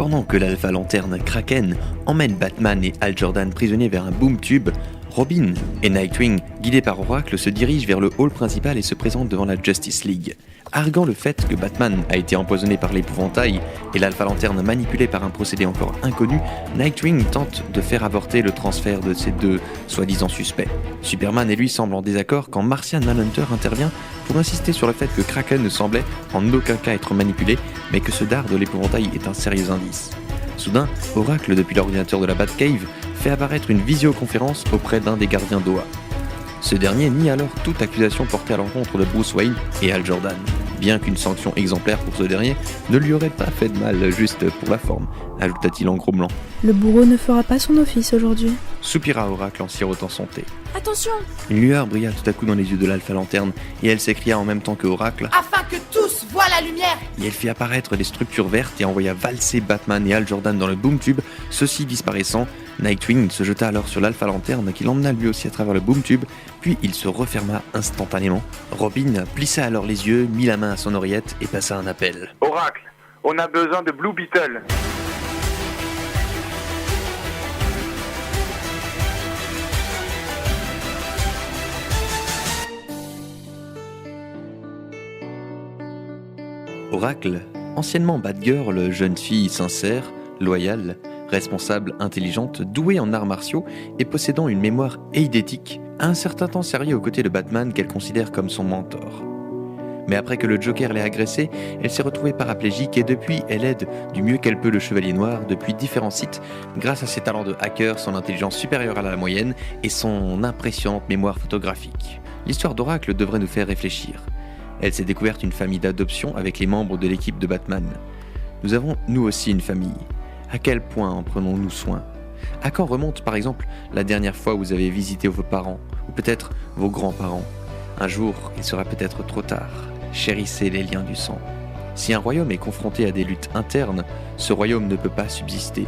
Pendant que l'Alpha Lanterne Kraken emmène Batman et Hal Jordan prisonniers vers un boom tube, Robin et Nightwing, guidés par Oracle, se dirigent vers le hall principal et se présentent devant la Justice League. Arguant le fait que Batman a été empoisonné par l'épouvantail et l'Alpha Lanterne manipulé par un procédé encore inconnu, Nightwing tente de faire avorter le transfert de ces deux soi-disant suspects. Superman et lui semblent en désaccord quand Martian Manhunter intervient pour insister sur le fait que Kraken ne semblait en aucun cas être manipulé, mais que ce dard de l'épouvantail est un sérieux indice. Soudain, Oracle, depuis l'ordinateur de la Batcave, fait apparaître une visioconférence auprès d'un des gardiens d'Oa. Ce dernier nie alors toute accusation portée à l'encontre de Bruce Wayne et Hal Jordan, bien qu'une sanction exemplaire pour ce dernier ne lui aurait pas fait de mal, juste pour la forme, ajouta-t-il en gros blanc. Le bourreau ne fera pas son office aujourd'hui. Soupira Oracle en sirotant son thé. Attention! Une lueur brilla tout à coup dans les yeux de l'Alpha Lanterne et elle s'écria en même temps que Oracle Afin que tous voient la lumière! Et elle fit apparaître des structures vertes et envoya valser Batman et Hal Jordan dans le boom tube, ceux-ci disparaissant. Nightwing se jeta alors sur l'Alpha Lanterne qui l'emmena lui aussi à travers le boom tube, puis il se referma instantanément. Robin plissa alors les yeux, mit la main à son oreillette et passa un appel. Oracle, on a besoin de Blue Beetle. Oracle, anciennement Batgirl, jeune fille sincère, loyale, responsable, intelligente, douée en arts martiaux et possédant une mémoire eidétique, a un certain temps servi aux côtés de Batman qu'elle considère comme son mentor. Mais après que le Joker l'ait agressée, elle s'est retrouvée paraplégique et depuis, elle aide du mieux qu'elle peut le Chevalier Noir depuis différents sites grâce à ses talents de hacker, son intelligence supérieure à la moyenne et son impressionnante mémoire photographique. L'histoire d'Oracle devrait nous faire réfléchir. Elle s'est découverte une famille d'adoption avec les membres de l'équipe de Batman. Nous avons, nous aussi, une famille. À quel point en prenons-nous soin ? À quand remonte, par exemple, la dernière fois où vous avez visité vos parents, ou peut-être vos grands-parents ? Un jour, il sera peut-être trop tard. Chérissez les liens du sang. Si un royaume est confronté à des luttes internes, ce royaume ne peut pas subsister.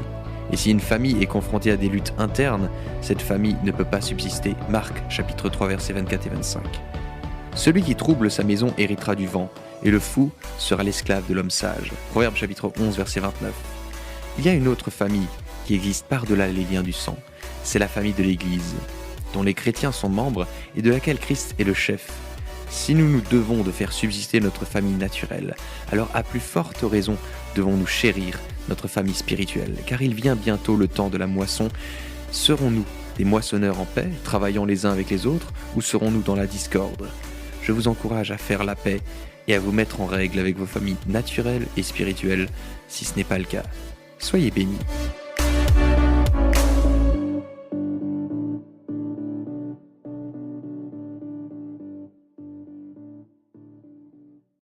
Et si une famille est confrontée à des luttes internes, cette famille ne peut pas subsister. Marc, chapitre 3, versets 24 et 25. Celui qui trouble sa maison héritera du vent, et le fou sera l'esclave de l'homme sage. Proverbe chapitre 11, verset 29. Il y a une autre famille qui existe par-delà les liens du sang. C'est la famille de l'Église, dont les chrétiens sont membres et de laquelle Christ est le chef. Si nous nous devons de faire subsister notre famille naturelle, alors à plus forte raison devons-nous chérir notre famille spirituelle, car il vient bientôt le temps de la moisson. Serons-nous des moissonneurs en paix, travaillant les uns avec les autres, ou serons-nous dans la discorde ? Je vous encourage à faire la paix et à vous mettre en règle avec vos familles naturelles et spirituelles, si ce n'est pas le cas. Soyez bénis.